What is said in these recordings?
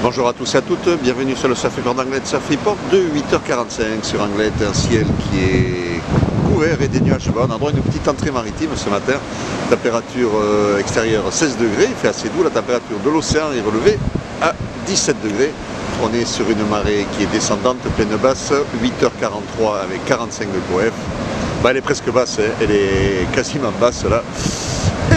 Bonjour à tous et à toutes, bienvenue sur le Surf Report d'Anglet Surf Report de 8h45 sur Anglet, un ciel qui est couvert et des nuages bas. On a droit à une petite entrée maritime ce matin, température extérieure 16 degrés, il fait assez doux, la température de l'océan est relevée à 17 degrés. On est sur une marée qui est descendante, pleine basse, 8h43 avec 45 de coef. Elle est presque basse, hein. Elle est quasiment basse là.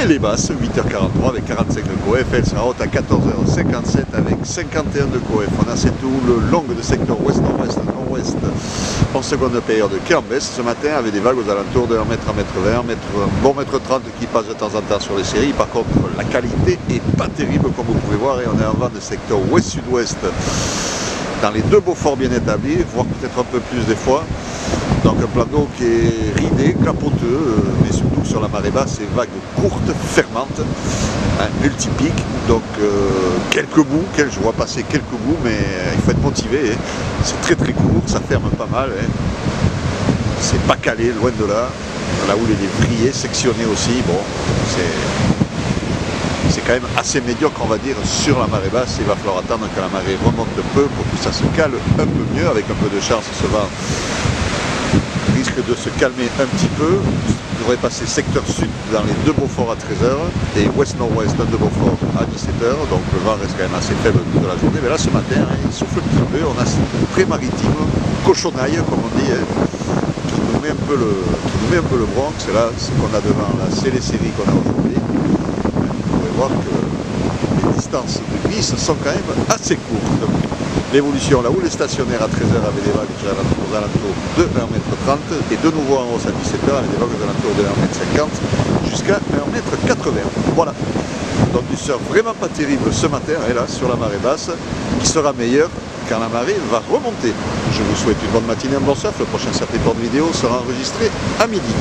Elle est basse, 8h43 avec 45 de coef, elle sera haute à 14h57 avec 51 de coef. On a cette houle longue de secteur ouest-nord-ouest, nord-ouest en seconde période qui est en baisse ce matin avec des vagues aux alentours de 1 mètre à 1 m 20, un bon mètre 30 qui passe de temps en temps sur les séries. Par contre, la qualité est pas terrible comme vous pouvez voir et on est en vent de secteur ouest-sud-ouest dans les deux Beauforts bien établis, voire peut-être un peu plus des fois. Donc un plan d'eau qui est ridé, capoteux, mais surtout sur la marée basse, c'est vagues courtes, fermantes, hein, multipiques. Donc quelques bouts, je vois passer quelques bouts, mais il faut être motivé. Hein. C'est très très court, ça ferme pas mal. Hein. C'est pas calé, loin de là. La houle elle est vrillée, sectionnée aussi. Bon, c'est quand même assez médiocre, on va dire, sur la marée basse. Il va falloir attendre que la marée remonte un peu pour que ça se cale un peu mieux. Avec un peu de chance, ce vent risque de se calmer un petit peu. Il devrait passer secteur sud dans les deux Beauforts à 13h et ouest-nord-ouest de Beaufort à 17h. Donc le vent reste quand même assez faible toute la journée. Mais là, ce matin, hein, il souffle un petit peu. On a cette pré-maritime, cochonaille, comme on dit, hein, qui nous met un peu le Bronx. Et là, ce qu'on a devant, là, c'est les séries qu'on a aujourd'hui. Vous pouvez voir que les distances de glisse sont quand même assez courtes. L'évolution, la houle est stationnaire à 13h avec des vagues aux alentours de 1 mètre 30 et de nouveau en hausse à 17h avec des vagues aux alentours de 1 mètre 50 jusqu'à 1 mètre 80. Voilà. Donc du surf vraiment pas terrible ce matin, et là sur la marée basse, qui sera meilleure quand la marée va remonter. Je vous souhaite une bonne matinée, un bon surf. Le prochain Surf Report vidéo sera enregistré à midi.